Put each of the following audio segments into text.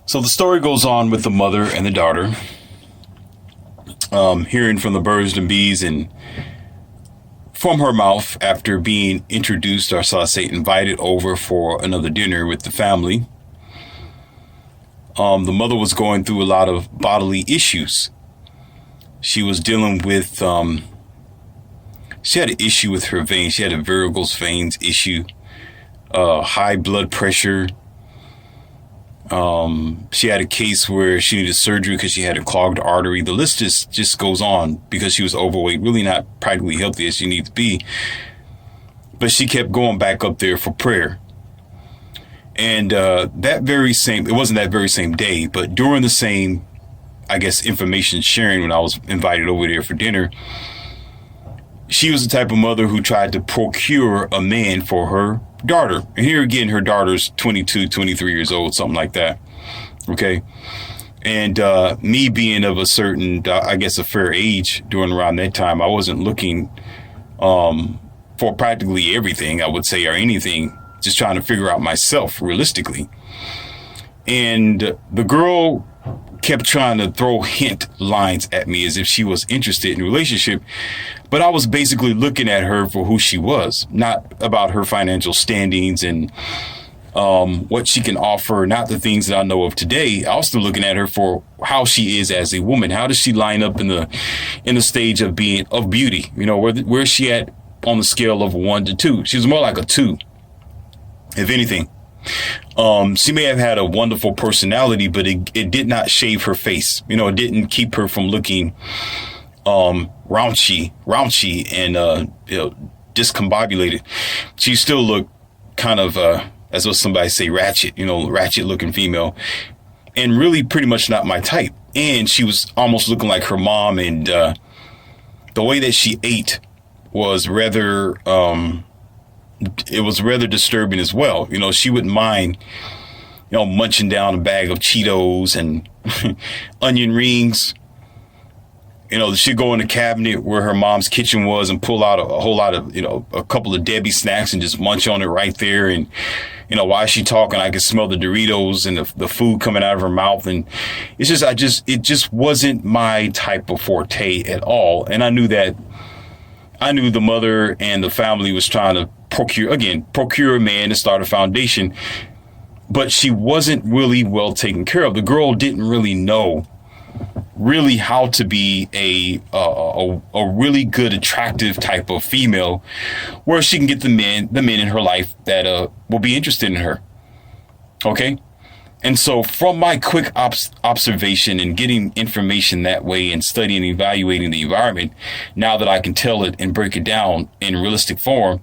So the story goes on with the mother and the daughter, hearing from the birds and bees and from her mouth after being introduced, or shall I say, invited over for another dinner with the family. The mother was going through a lot of bodily issues. She was dealing with, she had an issue with her veins. She had a varicose veins issue, high blood pressure. She had a case where she needed surgery because she had a clogged artery. The list just goes on because she was overweight, really not practically healthy as she needs to be. But she kept going back up there for prayer. And it wasn't that very same day, but during the same, I guess, information sharing when I was invited over there for dinner, she was the type of mother who tried to procure a man for her daughter. And here again, her daughter's 22, 23 years old, something like that. Okay. And me being of a certain, I guess, a fair age during around that time, I wasn't looking for practically everything, I would say, or anything, just trying to figure out myself realistically. And the girl kept trying to throw hint lines at me as if she was interested in a relationship. But I was basically looking at her for who she was, not about her financial standings and what she can offer, not the things that I know of today. I was still looking at her for how she is as a woman. How does she line up in the stage of beauty? You know, where's she at on the scale of 1 to 2? She was more like a 2, if anything. She may have had a wonderful personality, but it did not shave her face. You know, it didn't keep her from looking raunchy and discombobulated. She still looked kind of as what somebody say, ratchet looking female, and really pretty much not my type. And she was almost looking like her mom, and the way that she ate was rather it was rather disturbing as well. You know, she wouldn't mind, munching down a bag of Cheetos and onion rings. You know, she'd go in the cabinet where her mom's kitchen was and pull out a whole lot of, a couple of Debbie snacks and just munch on it right there. And, while she talking, I could smell the Doritos and the food coming out of her mouth. And it's just, it just wasn't my type of forte at all. And I knew the mother and the family was trying to procure a man to start a foundation, but she wasn't really well taken care of. The girl didn't really know how to be a really good, attractive type of female where she can get the men in her life that will be interested in her. Okay. And so from my quick observation and getting information that way and studying and evaluating the environment, now that I can tell it and break it down in realistic form,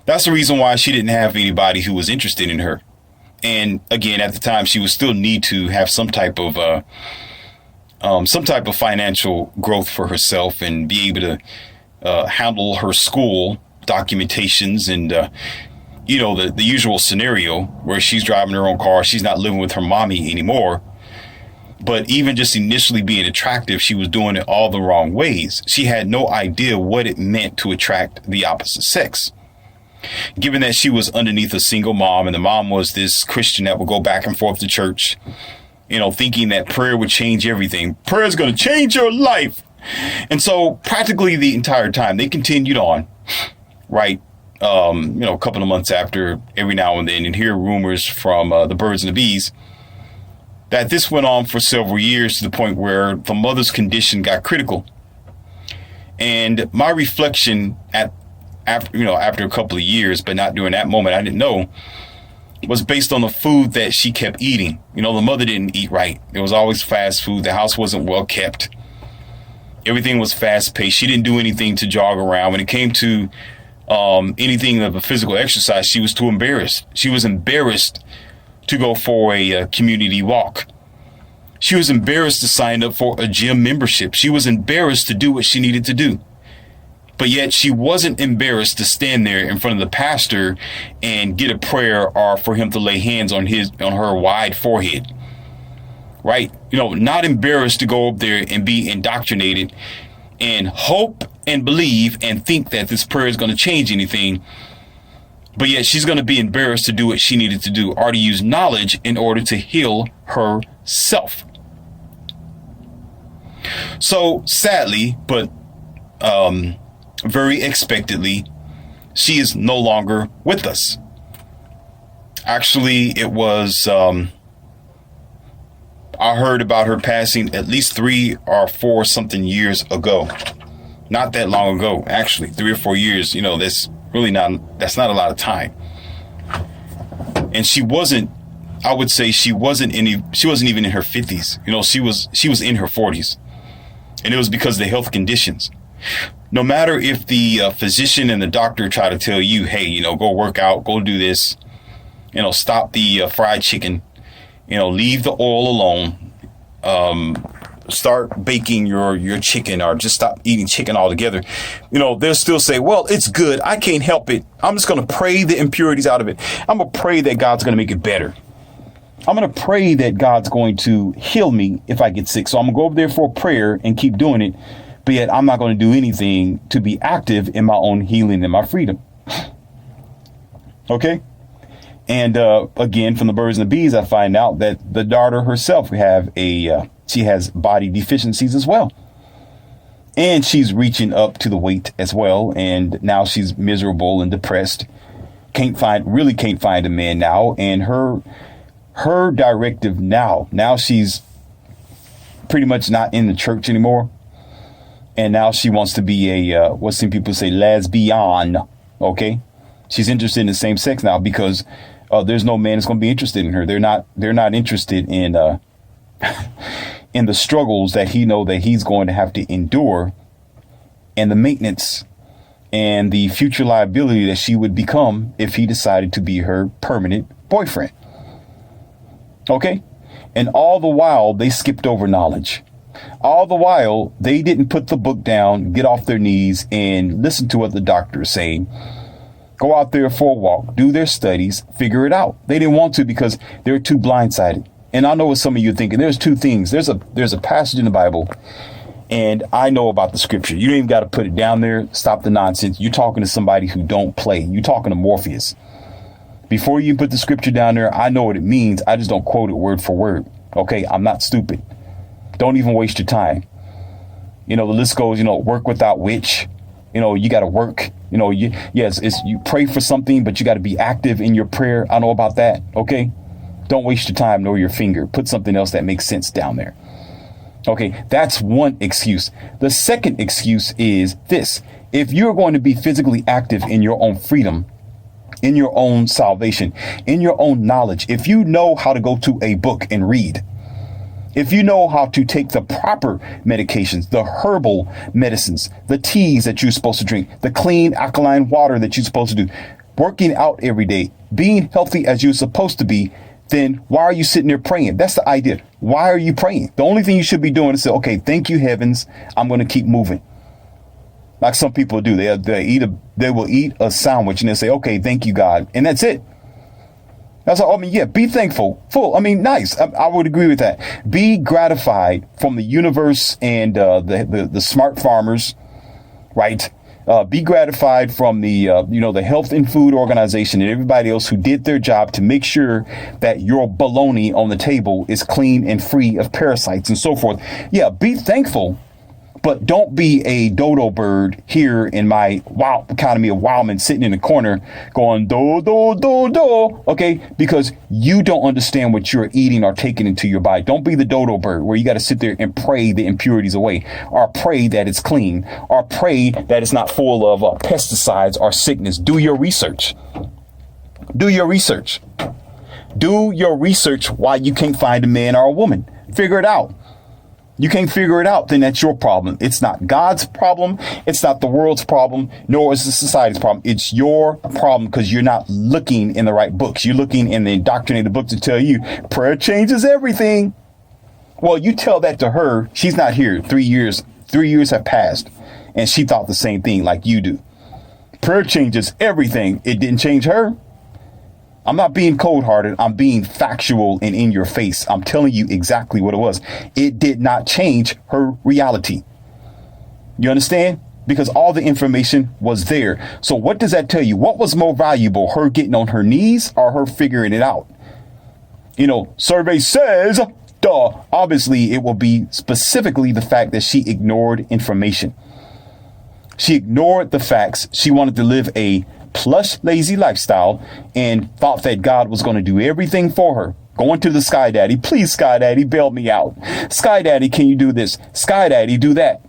that's the reason why she didn't have anybody who was interested in her. And again, at the time, she would still need to have some type of financial growth for herself and be able to handle her school documentations and the usual scenario where she's driving her own car, she's not living with her mommy anymore. But even just initially being attractive, she was doing it all the wrong ways. She had no idea what it meant to attract the opposite sex. Given that she was underneath a single mom, and the mom was this Christian that would go back and forth to church, thinking that prayer would change everything. Prayer is going to change your life. And so practically the entire time they continued on, right? A couple of months after, every now and then, and hear rumors from the birds and the bees that this went on for several years to the point where the mother's condition got critical. And my reflection after a couple of years, but not during that moment, I didn't know, was based on the food that she kept eating. The mother didn't eat right. It was always fast food. The house wasn't well kept. Everything was fast paced. She didn't do anything to jog around. When it came to anything of a physical exercise, she was too embarrassed. She was embarrassed to go for a community walk. She was embarrassed to sign up for a gym membership. She was embarrassed to do what she needed to do. But yet she wasn't embarrassed to stand there in front of the pastor and get a prayer or for him to lay hands on her wide forehead. Right? Not embarrassed to go up there and be indoctrinated and hope and believe and think that this prayer is going to change anything. But yet she's going to be embarrassed to do what she needed to do, or to use knowledge in order to heal herself. So sadly, but very expectedly, she is no longer with us. Actually, it was, I heard about her passing at least 3 or 4 something years ago. Not that long ago, actually, 3 or 4 years. You know, that's not a lot of time. And she wasn't, I would say she wasn't even in her 50s. You know, she was in her 40s. And it was because of the health conditions. No matter if the physician and the doctor try to tell you, hey, you know, go work out, go do this, you know, stop the fried chicken, you know, leave the oil alone, start baking your chicken, or just stop eating chicken altogether. You know, they'll still say, well, it's good. I can't help it. I'm just going to pray the impurities out of it. I'm going to pray that God's going to make it better. I'm going to pray that God's going to heal me if I get sick. So I'm going to go over there for a prayer and keep doing it. But yet I'm not going to do anything to be active in my own healing and my freedom. Okay. And again, from the birds and the bees, I find out that the daughter herself she has body deficiencies as well. And she's reaching up to the weight as well. And now she's miserable and depressed. Can't find a man now. And her directive now she's pretty much not in the church anymore. And now she wants to be what some people say, lesbian. Okay. She's interested in the same sex now because there's no man that's going to be interested in her. They're not interested in in the struggles that he's going to have to endure, and the maintenance and the future liability that she would become if he decided to be her permanent boyfriend. Okay. And all the while they skipped over knowledge. All the while they didn't put the book down, get off their knees and listen to what the doctor is saying. Go out there for a walk, do their studies, figure it out. They didn't want to because they're too blindsided. And I know what some of you are thinking. There's two things. There's a passage in the Bible, and I know about the scripture. You don't even got to put it down there. Stop the nonsense. You're talking to somebody who don't play. You're talking to Morpheus. Before you put the scripture down there, I know what it means. I just don't quote it word for word. Okay, I'm not stupid. Don't even waste your time. You know, the list goes, you know, work without which. You know, you got to work. You know, you pray for something, but you got to be active in your prayer. I know about that. Okay. Don't waste your time nor your finger. Put something else that makes sense down there. Okay. That's one excuse. The second excuse is this. If you're going to be physically active in your own freedom, in your own salvation, in your own knowledge, if you know how to go to a book and read, if you know how to take the proper medications, the herbal medicines, the teas that you're supposed to drink, the clean alkaline water that you're supposed to do, working out every day, being healthy as you're supposed to be, then why are you sitting there praying? That's the idea. Why are you praying? The only thing you should be doing is say, okay, thank you, heavens. I'm going to keep moving. Like some people do. They will eat a sandwich and they say, okay, thank you, God. And that's it. That's all. I mean, yeah, be thankful. Nice. I would agree with that. Be gratified from the universe and the smart farmers, right? Be gratified from the Health and Food Organization and everybody else who did their job to make sure that your bologna on the table is clean and free of parasites and so forth. Yeah, be thankful. But don't be a dodo bird here in my economy of Wildman sitting in the corner going, do, do, do, do. Okay. Because you don't understand what you're eating or taking into your body. Don't be the dodo bird where you got to sit there and pray the impurities away, or pray that it's clean, or pray that it's not full of pesticides or sickness. Do your research. Do your research. Do your research why you can't find a man or a woman. Figure it out. You can't figure it out, then that's your problem. It's not God's problem. It's not the world's problem, nor is the society's problem. It's your problem because you're not looking in the right books. You're looking in the indoctrinated books to tell you prayer changes everything. Well, you tell that to her. She's not here. 3 years have passed, and she thought the same thing like you do. Prayer changes everything. It didn't change her. I'm not being cold-hearted. I'm being factual and in your face. I'm telling you exactly what it was. It did not change her reality. You understand? because all the information was there. So what does that tell you? What was more valuable, her getting on her knees or her figuring it out? You know, survey says, obviously it will be specifically the fact that she ignored information. She ignored the facts. She wanted to live a plush, lazy lifestyle and thought that God was going to do everything for her. Going to the Sky Daddy, please, Sky Daddy, bail me out. Sky Daddy, can you do this? Sky Daddy, do that.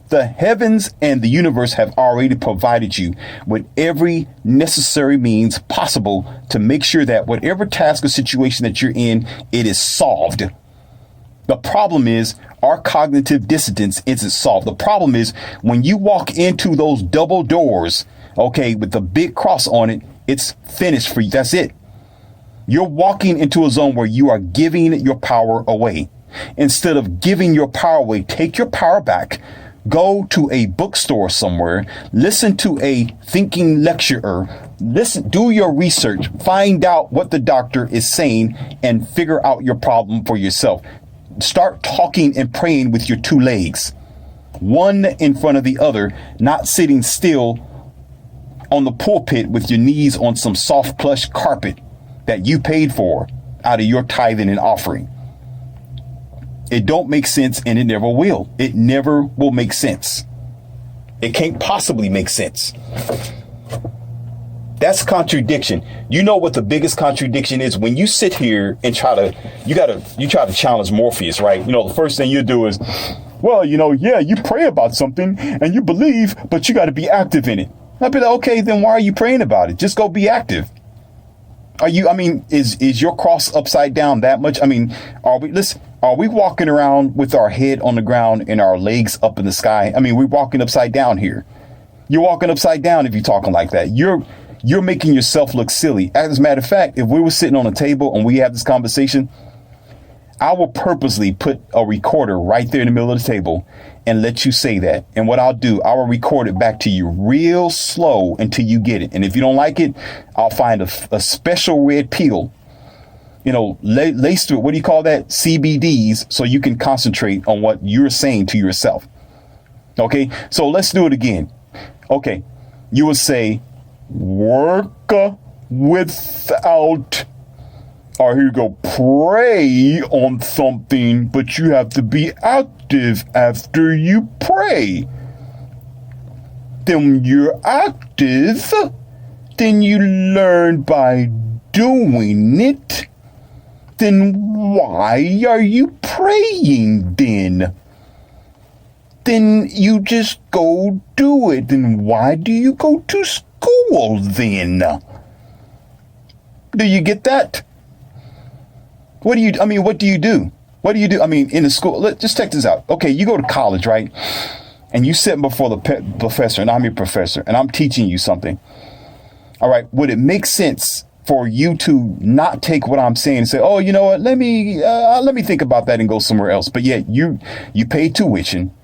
The heavens and the universe have already provided you with every necessary means possible to make sure that whatever task or situation that you're in, it is solved. The problem is our cognitive dissonance isn't solved. The problem is when you walk into those double doors, okay, with the big cross on it, it's finished for you. That's it. You're walking into a zone where you are giving your power away. Instead of giving your power away, take your power back. Go to a bookstore somewhere, listen to a thinking lecturer, do your research, find out what the doctor is saying and figure out your problem for yourself. Start talking and praying with your two legs, one in front of the other, not sitting still on the pulpit with your knees on some soft plush carpet that you paid for out of your tithing and offering. It don't make sense and it never will. It never will make sense. It can't possibly make sense. That's contradiction. You know what the biggest contradiction is? When you sit here and try to challenge Morpheus, right? You know, the first thing you do is, well, you know, yeah, you pray about something and you believe, but you got to be active in it. I'd be like, okay, then why are you praying about it? Just go be active. Is your cross upside down that much? I mean, are we walking around with our head on the ground and our legs up in the sky? I mean, we're walking upside down here. You're walking upside down if you're talking like that. You're making yourself look silly. As a matter of fact, if we were sitting on a table and we have this conversation, I will purposely put a recorder right there in the middle of the table and let you say that. And what I'll do, I will record it back to you real slow until you get it. And if you don't like it, I'll find a special red pill, you know, laced with, what do you call that? CBDs, so you can concentrate on what you're saying to yourself. Okay, so let's do it again. Okay, you would say, work without, or here you go, pray on something, but you have to be active after you pray. Then you're active, then you learn by doing it. Then why are you praying then? Then you just go do it. Then why do you go to school then? Do you get that? What do you do? What do you do? I mean, in the school, just check this out. Okay, you go to college, right? And you sit before the professor, and I'm your professor, and I'm teaching you something. All right, would it make sense for you to not take what I'm saying and say, oh, you know what, let me think about that and go somewhere else? But yet you pay tuition.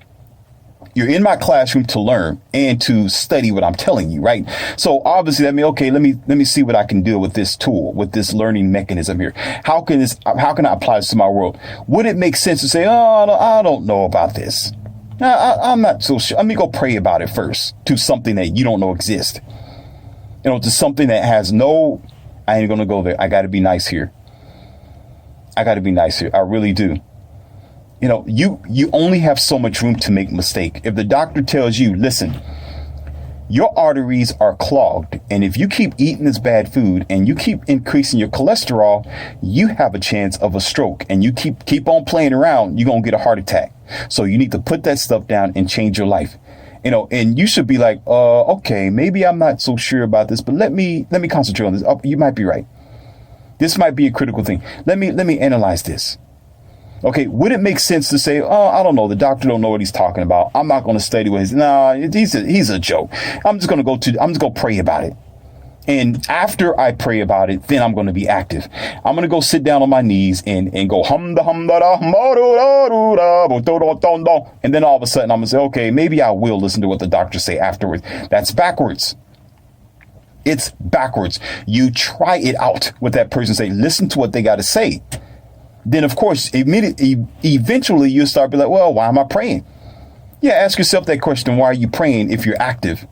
You're in my classroom to learn and to study what I'm telling you, right? So obviously that means, okay, let me see what I can do with this tool, with this learning mechanism here. How can I apply this to my world? Would it make sense to say, oh, I don't know about this. I'm not so sure. Let me go pray about it first to something that you don't know exists. You know, to something that has no, I ain't going to go there. I got to be nice here. I really do. You know, you only have so much room to make a mistake. If the doctor tells you, listen, your arteries are clogged, and if you keep eating this bad food and you keep increasing your cholesterol, you have a chance of a stroke, and you keep on playing around, you're going to get a heart attack. So you need to put that stuff down and change your life. You know, and you should be like, okay, maybe I'm not so sure about this, but let me concentrate on this. Oh, you might be right. This might be a critical thing. Let me analyze this. Okay, would it make sense to say, oh, I don't know, the doctor don't know what he's talking about. I'm not going to study what he's a joke. I'm just going to pray about it. And after I pray about it, then I'm going to be active. I'm going to go sit down on my knees and go and then all of a sudden I'm going to say, okay, maybe I will listen to what the doctor say afterwards. That's backwards. It's backwards. You try it out with that person, say, listen to what they got to say. Then, of course, eventually you'll start be like, well, why am I praying? Yeah, ask yourself that question. Why are you praying if you're active?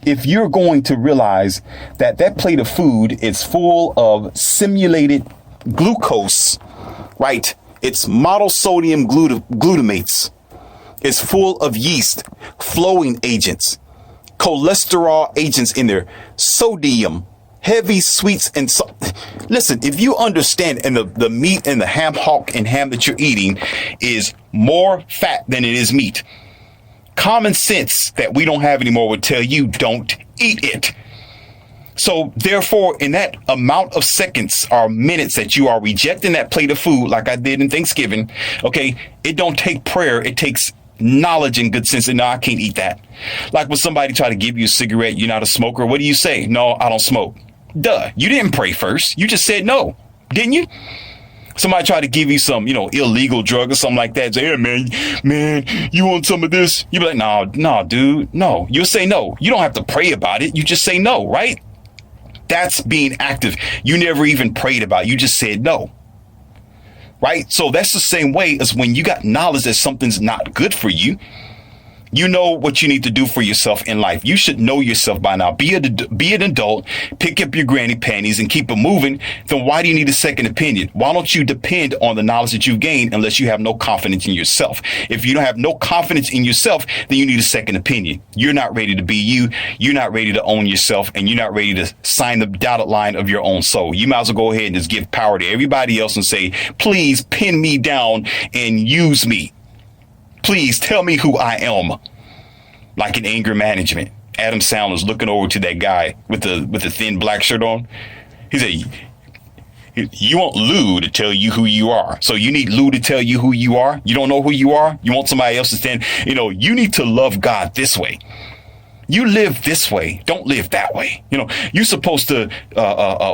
If you're going to realize that that plate of food is full of simulated glucose, right? It's monosodium glutamates. It's full of yeast, flowing agents, cholesterol agents in there, sodium, heavy sweets and salt. Listen, if you understand, and the meat and the ham hock and ham that you're eating is more fat than it is meat. Common sense that we don't have anymore would tell you don't eat it. So therefore, in that amount of seconds or minutes that you are rejecting that plate of food, like I did in Thanksgiving, okay, it don't take prayer. It takes knowledge and good sense. And no, I can't eat that. Like when somebody try to give you a cigarette, you're not a smoker. What do you say? No, I don't smoke. Duh. You didn't pray first. You just said no, didn't you? Somebody try to give you some, illegal drug or something like that. Say, hey, man, you want some of this? You be like, no, dude, no. You'll say no. You don't have to pray about it. You just say no, right? That's being active. You never even prayed about it. You just said no. Right? So that's the same way as when you got knowledge that something's not good for you. You know what you need to do for yourself in life. You should know yourself by now. Be an adult, pick up your granny panties and keep it moving. Then why do you need a second opinion? Why don't you depend on the knowledge that you've gained unless you have no confidence in yourself? If you don't have no confidence in yourself, then you need a second opinion. You're not ready to be you. You're not ready to own yourself, and you're not ready to sign the dotted line of your own soul. You might as well go ahead and just give power to everybody else and say, please pin me down and use me. Please tell me who I am. Like in anger management, Adam Sandler's looking over to that guy with the thin black shirt on. He said, you want Lou to tell you who you are. So you need Lou to tell you who you are. You don't know who you are. You want somebody else to stand. You need to love God this way. You live this way. Don't live that way. You're supposed to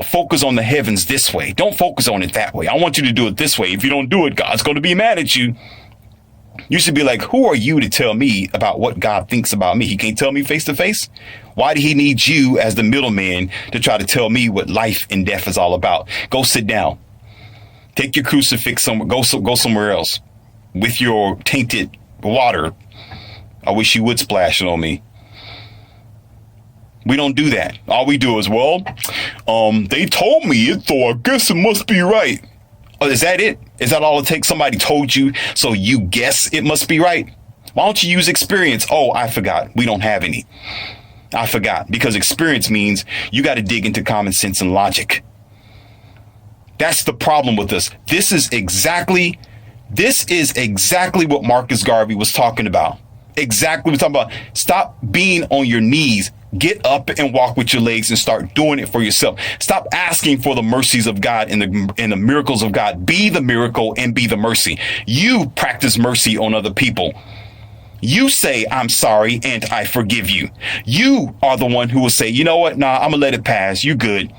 focus on the heavens this way. Don't focus on it that way. I want you to do it this way. If you don't do it, God's going to be mad at you. You should be like, who are you to tell me about what God thinks about me? He can't tell me face to face. Why do he need you as the middleman to try to tell me what life and death is all about? Go sit down. Take your crucifix somewhere. Go somewhere else with your tainted water. I wish you would splash it on me. We don't do that. All we do is, they told me it, so I guess it must be right. Oh, is that it? Is that all it takes? Somebody told you, so you guess it must be right? Why don't you use experience? Oh, I forgot. We don't have any. I forgot, because experience means you got to dig into common sense and logic. That's the problem with us. This is exactly what Marcus Garvey was talking about. Exactly what we're talking about. Stop being on your knees. Get up and walk with your legs and start doing it for yourself. Stop asking for the mercies of God and the miracles of God. Be the miracle and be the mercy. You practice mercy on other people. You say, I'm sorry and I forgive you. You are the one who will say, you know what? Nah, I'm gonna let it pass. You good.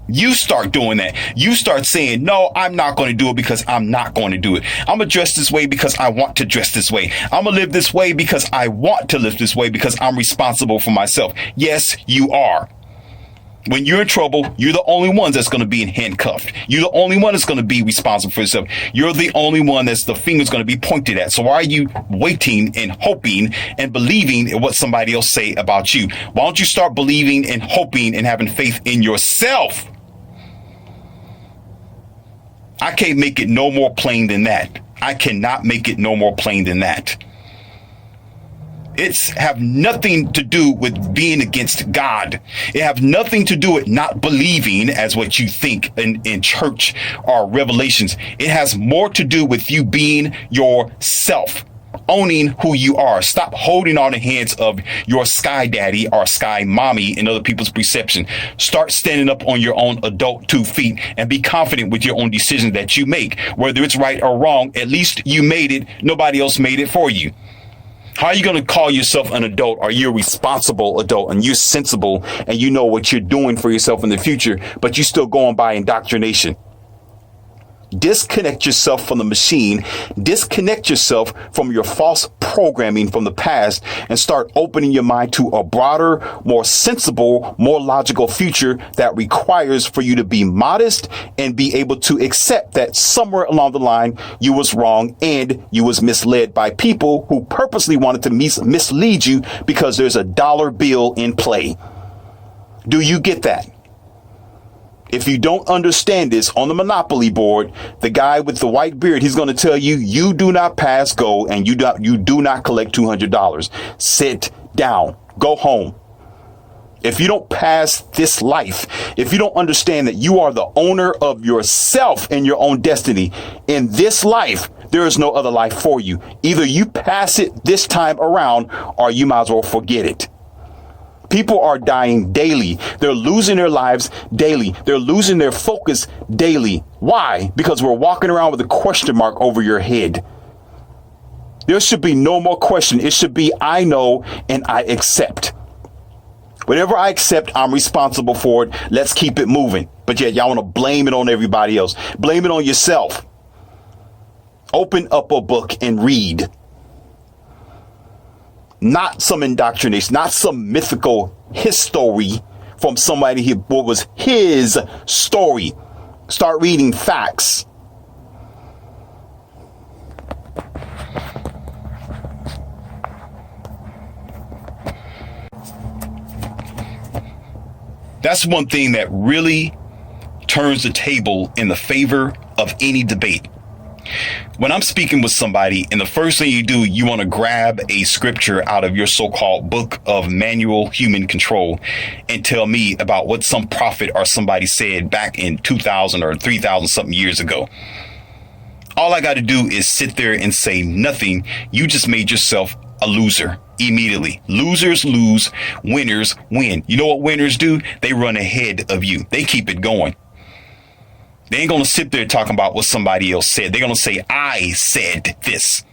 You start doing that. You start saying, no, I'm not going to do it because I'm not going to do it. I'm going to dress this way because I want to dress this way. I'm going to live this way because I want to live this way, because I'm responsible for myself. Yes, you are. When you're in trouble, you're the only one that's going to be handcuffed. You're the only one that's going to be responsible for yourself. You're the only one that's the finger's going to be pointed at. So why are you waiting and hoping and believing in what somebody else say about you? Why don't you start believing and hoping and having faith in yourself? I can't make it no more plain than that. I cannot make it no more plain than that. It's have nothing to do with being against God. It have nothing to do with not believing as what you think in church or revelations. It has more to do with you being yourself, owning who you are. Stop holding on the hands of your sky daddy or sky mommy in other people's perception. Start standing up on your own adult 2 feet and be confident with your own decisions that you make. Whether it's right or wrong, at least you made it. Nobody else made it for you. How are you going to call yourself an adult? Are you a responsible adult and you're sensible and you know what you're doing for yourself in the future, but you're still going by indoctrination? Disconnect yourself from the machine. Disconnect yourself from your false programming from the past and start opening your mind to a broader, more sensible, more logical future that requires for you to be modest and be able to accept that somewhere along the line you was wrong and you was misled by people who purposely wanted to mislead you because there's a dollar bill in play. Do you get that? If you don't understand this, on the Monopoly board, the guy with the white beard, he's going to tell you, you do not pass go and you do not collect $200. Sit down. Go home. If you don't pass this life, if you don't understand that you are the owner of yourself and your own destiny in this life, there is no other life for you. Either you pass it this time around or you might as well forget it. People are dying daily. They're losing their lives daily. They're losing their focus daily. Why? Because we're walking around with a question mark over your head. There should be no more question. It should be, I know and I accept. Whatever I accept, I'm responsible for it. Let's keep it moving. But yet y'all want to blame it on everybody else. Blame it on yourself. Open up a book and read. Not some indoctrination, not some mythical history from somebody who, what was his story. Start reading facts. That's one thing that really turns the table in the favor of any debate. When I'm speaking with somebody and the first thing you do, you want to grab a scripture out of your so-called book of manual human control and tell me about what some prophet or somebody said back in 2000 or 3000 something years ago. All I got to do is sit there and say nothing. You just made yourself a loser immediately. Losers lose, winners win. You know what winners do? They run ahead of you. They keep it going. They ain't going to sit there talking about what somebody else said. They're going to say, I said this.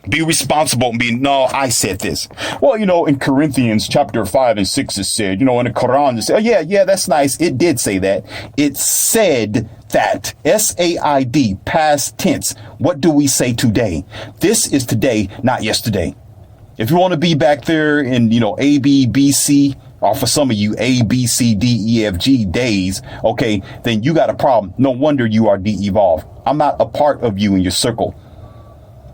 Be responsible and be, no, I said this. Well, in Corinthians chapter 5 and 6, it said, in the Quran, it said, oh, yeah, that's nice. It did say that. It said that. S-A-I-D, past tense. What do we say today? This is today, not yesterday. If you want to be back there in, A, B, B, C, or for some of you, A, B, C, D, E, F, G days, okay, then you got a problem. No wonder you are de-evolved. I'm not a part of you in your circle.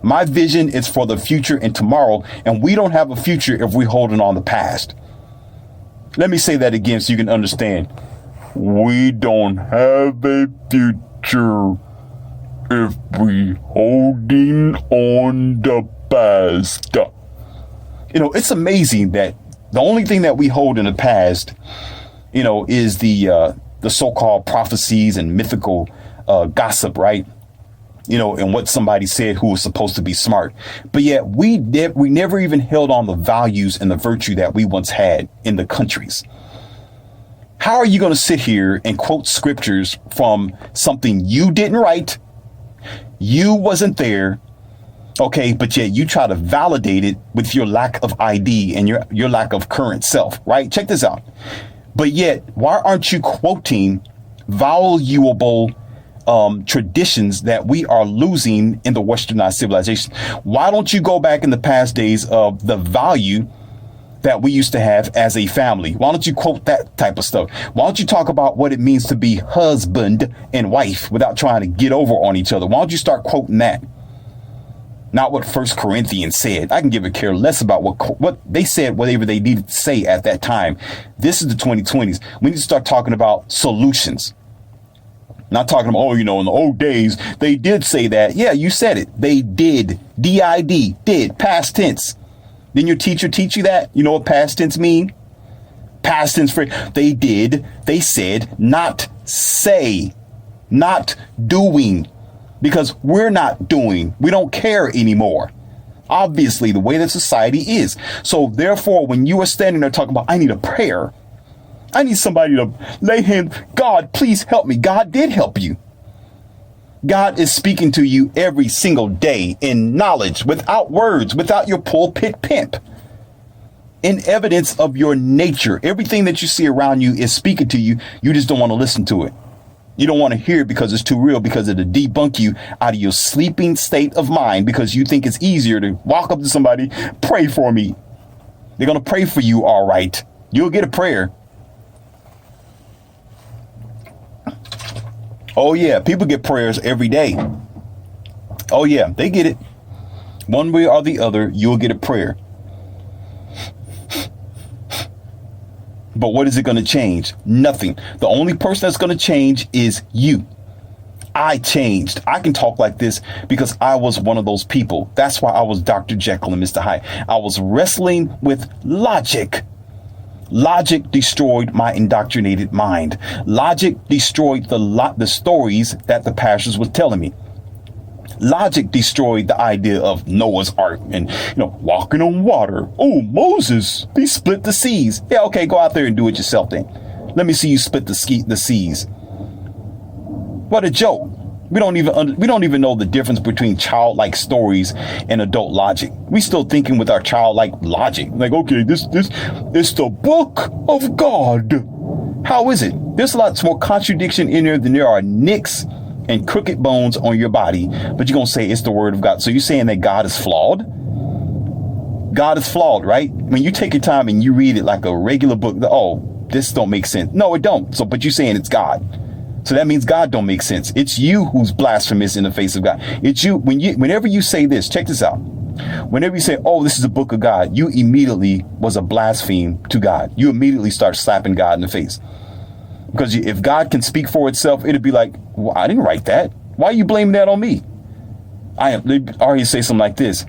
My vision is for the future and tomorrow, and we don't have a future if we're holding on the past. Let me say that again so you can understand. We don't have a future if we holding on the past. It's amazing that the only thing that we hold in the past, is the so-called prophecies and mythical gossip, right? And what somebody said who was supposed to be smart. But yet we never even held on the values and the virtue that we once had in the countries. How are you going to sit here and quote scriptures from something you didn't write? You wasn't there. Okay, but yet you try to validate it with your lack of ID and your lack of current self, right? Check this out. But yet, why aren't you quoting valuable traditions that we are losing in the westernized civilization? Why don't you go back in the past days of the value that we used to have as a family? Why don't you quote that type of stuff? Why don't you talk about what it means to be husband and wife without trying to get over on each other? Why don't you start quoting that? Not what First Corinthians said. I can give a care less about what they said, whatever they needed to say at that time. This is the 2020s. We need to start talking about solutions. Not talking about, in the old days, they did say that. Yeah, you said it. They did. D-I-D, did, past tense. Didn't your teacher teach you that? You know what past tense mean? Past tense for they did, they said, not say, not doing. Because we're not doing, we don't care anymore. Obviously, the way that society is. So therefore, when you are standing there talking about, I need a prayer, I need somebody to lay hands, God, please help me. God did help you. God is speaking to you every single day in knowledge, without words, without your pulpit pimp. In evidence of your nature. Everything that you see around you is speaking to you. You just don't want to listen to it. You don't want to hear it because it's too real, because it'll debunk you out of your sleeping state of mind, because you think it's easier to walk up to somebody, pray for me. They're going to pray for you. All right. You'll get a prayer. Oh, yeah. People get prayers every day. Oh, yeah. They get it. One way or the other, you'll get a prayer. But what is it going to change? Nothing. The only person that's going to change is you. I changed. I can talk like this because I was one of those people. That's why I was Dr. Jekyll and Mr. Hyde. I was wrestling with logic. Logic destroyed my indoctrinated mind. Logic destroyed the stories that the pastors were telling me. Logic destroyed the idea of Noah's Ark and, walking on water. Oh, Moses, he split the seas. Yeah, okay, go out there and do it yourself then. Let me see you split the seas. What a joke. We don't even know the difference between childlike stories and adult logic. We still thinking with our childlike logic. Like, okay, this is the book of God. How is it? There's lots more contradiction in there than there are nicks and crooked bones on your body, but you're going to say it's the word of God. So you're saying that God is flawed? God is flawed, right? When you take your time and you read it like a regular book, this don't make sense. No, it don't. So, but you're saying it's God. So that means God don't make sense. It's you who's blasphemous in the face of God. It's you. Whenever you say this, check this out. Whenever you say, oh, this is the book of God, you immediately was a blaspheme to God. You immediately start slapping God in the face. Because if God can speak for itself, it'd be like, well, I didn't write that. Why are you blaming that on me? Or you say something like this.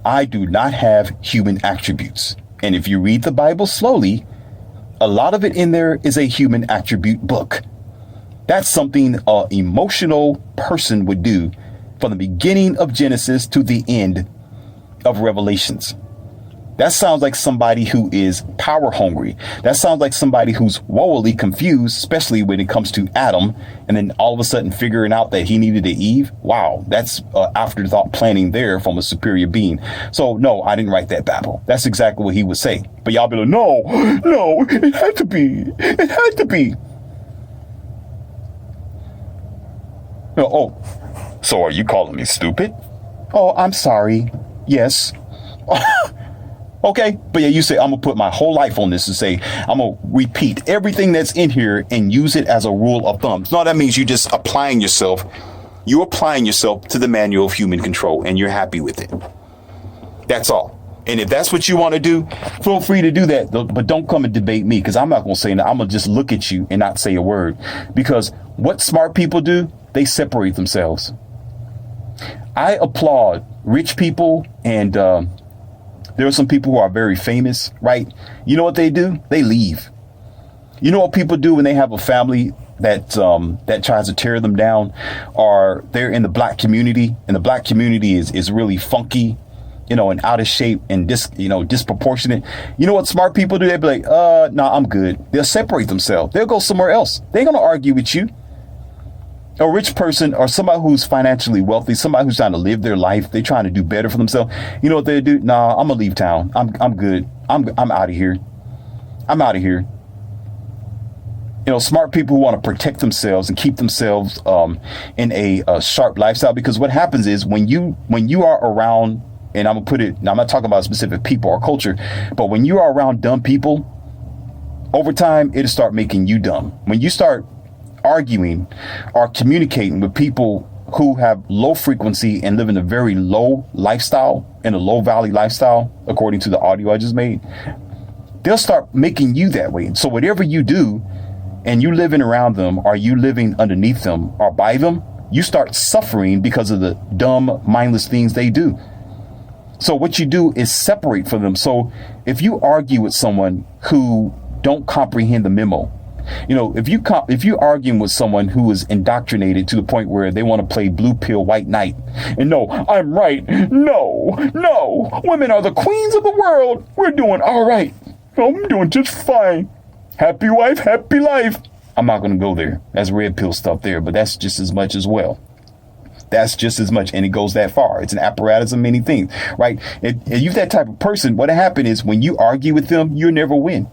I do not have human attributes. And if you read the Bible slowly, a lot of it in there is a human attribute book. That's something an emotional person would do from the beginning of Genesis to the end of Revelations. That sounds like somebody who is power hungry. That sounds like somebody who's woefully confused, especially when it comes to Adam, and then all of a sudden figuring out that he needed an Eve. Wow, that's afterthought planning there from a superior being. So no, I didn't write that babble. That's exactly what he would say. But y'all be like, no, it had to be. It had to be. So are you calling me stupid? Oh, I'm sorry. Yes. Okay, but yeah, you say, I'm going to put my whole life on this and say, I'm going to repeat everything that's in here and use it as a rule of thumb. No, that means you're just applying yourself. You're applying yourself to the manual of human control and you're happy with it. That's all. And if that's what you want to do, feel free to do that. But don't come and debate me, because I'm not going to say that. I'm going to just look at you and not say a word, because what smart people do, they separate themselves. I applaud rich people, and there are some people who are very famous, right? You know what they do? They leave. You know what people do when they have a family that tries to tear them down, or they're in the black community, and the black community is really funky, and out of shape and disproportionate. You know what smart people do? They'll be like, I'm good. They'll separate themselves. They'll go somewhere else. They're going to argue with you. A rich person or somebody who's financially wealthy, somebody who's trying to live their life, they're trying to do better for themselves. You know what they do? Nah, I'm gonna leave town. I'm good. I'm out of here. I'm out of here. Smart people who want to protect themselves and keep themselves in a sharp lifestyle. Because what happens is when you are around, and I'm gonna put it. Now, I'm not talking about specific people or culture, but when you are around dumb people, over time it'll start making you dumb. When you start arguing or communicating with people who have low frequency and live in a very low lifestyle, in a low valley lifestyle, according to the audio I just made, they'll start making you that way. So whatever you do and you living around them, or you living underneath them or by them, you start suffering because of the dumb, mindless things they do. So what you do is separate from them. So if you argue with someone who don't comprehend the memo, if you're arguing with someone who is indoctrinated to the point where they want to play blue pill white knight, and no, I'm right. No, women are the queens of the world. We're doing all right. I'm doing just fine. Happy wife, happy life. I'm not going to go there. That's red pill stuff there, but that's just as much as well. That's just as much, and it goes that far. It's an apparatus of many things, right? If you're that type of person, what happened is when you argue with them, you'll never win.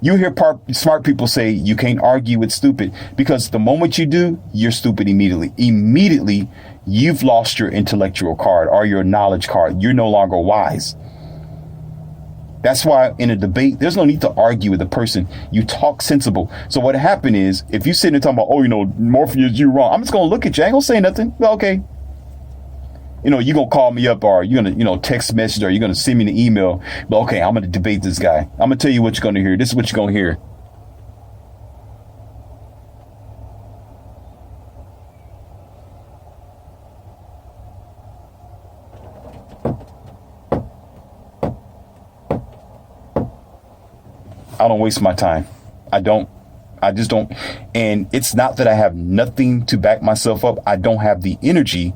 You hear smart people say you can't argue with stupid, because the moment you do, you're stupid immediately. Immediately, you've lost your intellectual card or your knowledge card. You're no longer wise. That's why in a debate, there's no need to argue with the person. You talk sensible. So what happened is, if you sit there talking about, oh, Morpheus, you're wrong, I'm just going to look at you. I ain't going to say nothing. Well, okay. You're going to call me up, or you're going to, text message, or you're going to send me an email. But okay, I'm going to debate this guy. I'm going to tell you what you're going to hear. This is what you're going to hear. I don't waste my time. I just don't. And it's not that I have nothing to back myself up. I don't have the energy,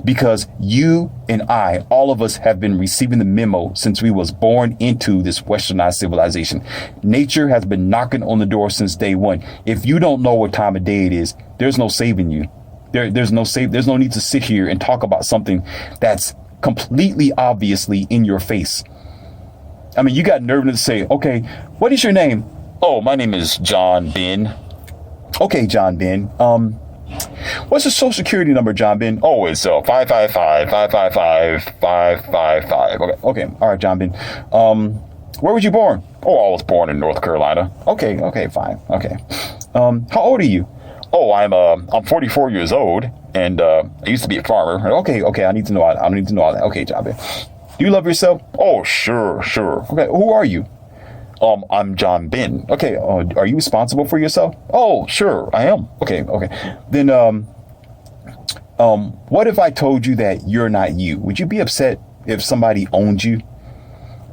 because you and I, all of us, have been receiving the memo since we was born into this westernized civilization. Nature has been knocking on the door since day one. If you don't know what time of day it is, there's no saving you. There's no need to sit here and talk about something that's completely obviously in your face. I mean, you got nerve to say, okay, what is your name? Oh, my name is John Ben. Okay, John Ben. What's the social security number, John Ben? Oh, it's 555-555-555. Okay. All right, John Ben. Where were you born? Oh, I was born in North Carolina. Okay, fine. Okay. How old are you? Oh, I'm 44 years old, and I used to be a farmer. Okay, I need to know. I need to know all that. Okay, John Ben. Do you love yourself? Oh, sure. Okay, who are you? I'm John Ben. Okay, are you responsible for yourself? Oh, sure, I am. Okay. Then, what if I told you that you're not you? Would you be upset if somebody owned you?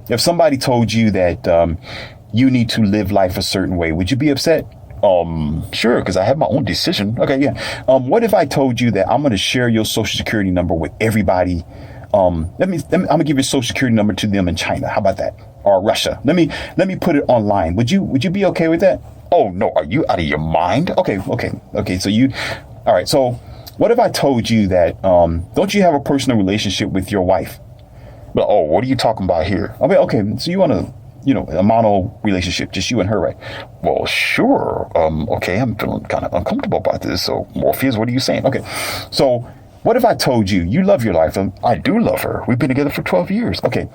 If somebody told you that you need to live life a certain way, would you be upset? Sure, because I have my own decision. Okay, yeah. What if I told you that I'm going to share your social security number with everybody? I'm gonna give your social security number to them in China. How about that? Or Russia. Let me put it online. Would you be okay with that? Oh no, are you out of your mind? Okay. So all right. So what if I told you that, don't you have a personal relationship with your wife? Well, oh, what are you talking about here? Okay. So you want a mono relationship, just you and her, right? Well, sure. Okay. I'm feeling kind of uncomfortable about this. So Morpheus, what are you saying? Okay. So what if I told you love your life? I do love her. We've been together for 12 years. Okay.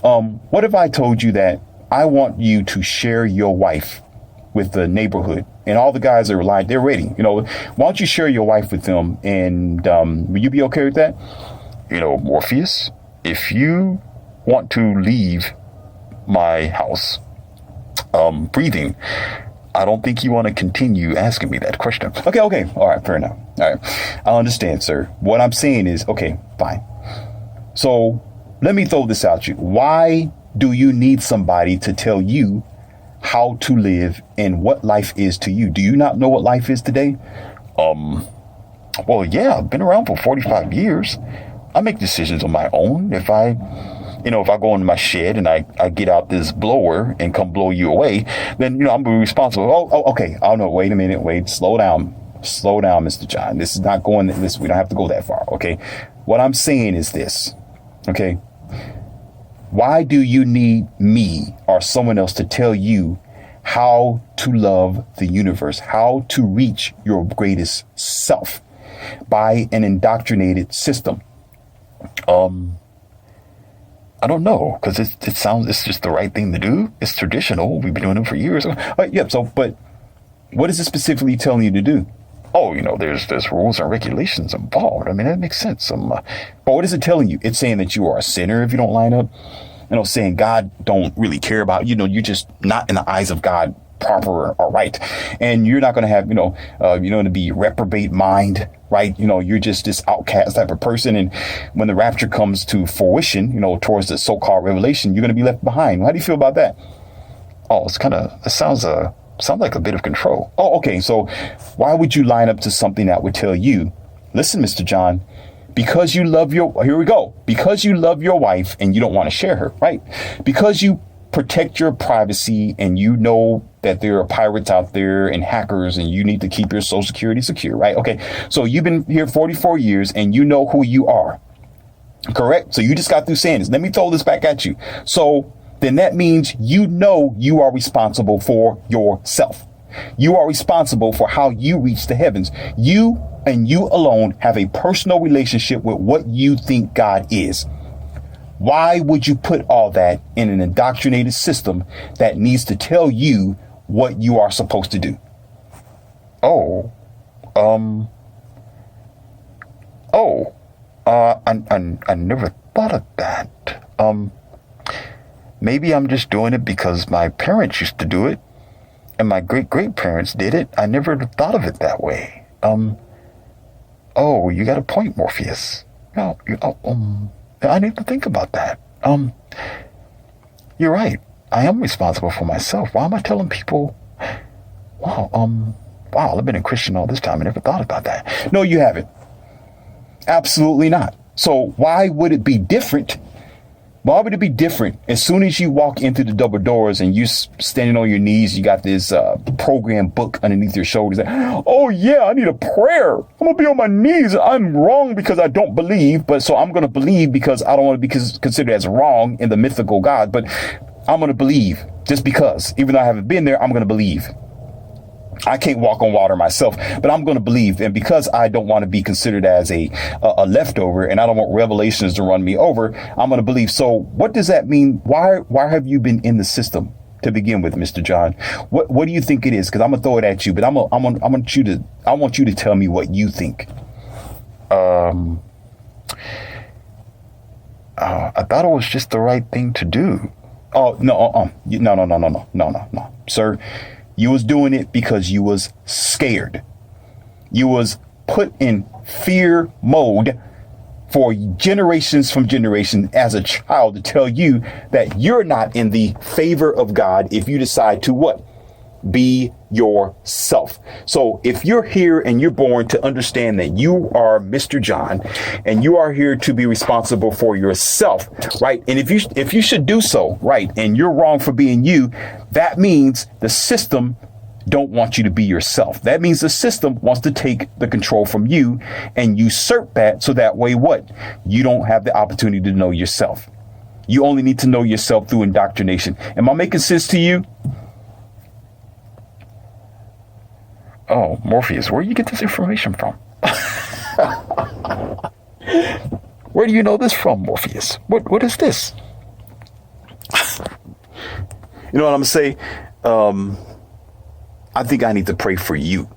What if I told you that I want you to share your wife with the neighborhood, and all the guys are like, they're ready. Why don't you share your wife with them? And will you be okay with that? Morpheus, if you want to leave my house breathing, I don't think you want to continue asking me that question. Okay. All right, fair enough. All right. I understand, sir. What I'm saying is, okay, fine. So let me throw this out to you. Why do you need somebody to tell you how to live and what life is to you? Do you not know what life is today? Well, yeah, I've been around for 45 years. I make decisions on my own. If I go into my shed and I get out this blower and come blow you away, then, I'm be responsible. Oh, okay. Oh, no, wait a minute. Slow down, Mr. John. This is not going this. We don't have to go that far. Okay. What I'm saying is this. Okay. Why do you need me or someone else to tell you how to love the universe, how to reach your greatest self by an indoctrinated system? I don't know, because it's just the right thing to do. It's traditional. We've been doing it for years. But what is it specifically telling you to do? Oh, there's rules and regulations involved. I mean, that makes sense. But what is it telling you? It's saying that you are a sinner if you don't line up. Saying God don't really care about, you're just not in the eyes of God proper or right. And you're not going to have, to be reprobate mind, right? You're just this outcast type of person. And when the rapture comes to fruition, towards the so-called revelation, you're going to be left behind. How do you feel about that? Oh, it sounds like a bit of control. Oh, okay. So why would you line up to something that would tell you, listen, Mr. John, because you love because you love your wife and you don't want to share her, right? Because you protect your privacy and you know that there are pirates out there and hackers and you need to keep your social security secure, right? Okay. So you've been here 44 years and you know who you are. Correct. So you just got through saying this. Let me throw this back at you. So then that means you are responsible for yourself. You are responsible for how you reach the heavens. You and you alone have a personal relationship with what you think God is. Why would you put all that in an indoctrinated system that needs to tell you what you are supposed to do? I never thought of that. Maybe I'm just doing it because my parents used to do it and my great-great-parents did it. I never thought of it that way. You got a point, Morpheus. I need to think about that. You're right. I am responsible for myself. Why am I telling people, wow, I've been a Christian all this time. I never thought about that. No, you haven't. Absolutely not. So why would it be different? Why would it be different as soon as you walk into the double doors and you standing on your knees, you got this program book underneath your shoulders. Oh yeah, I need a prayer. I'm gonna be on my knees. I'm wrong because I don't believe, but so I'm gonna believe because I don't want to be considered as wrong in the mythical God. But I'm gonna believe just because, even though I haven't been there, I'm gonna believe. I can't walk on water myself, but I'm going to believe. And because I don't want to be considered as a leftover and I don't want revelations to run me over, I'm going to believe. So what does that mean? Why have you been in the system to begin with, Mr. John? What do you think it is? Because I'm going to throw it at you, but I want you to tell me what you think. I thought it was just the right thing to do. Oh, no, no, sir. You was doing it because you was scared. You was put in fear mode for generations from generation as a child to tell you that you're not in the favor of God if you decide to what? Be yourself. So if you're here and you're born to understand that you are Mr. John and you are here to be responsible for yourself, right? And if you should do so, right, and you're wrong for being you, that means the system don't want you to be yourself. That means the system wants to take the control from you and usurp that so that way what? You don't have the opportunity to know yourself. You only need to know yourself through indoctrination. Am I making sense to you? Oh, Morpheus, where do you get this information from? Where do you know this from, Morpheus? What is this? You know what I'm going to say? I think I need to pray for you.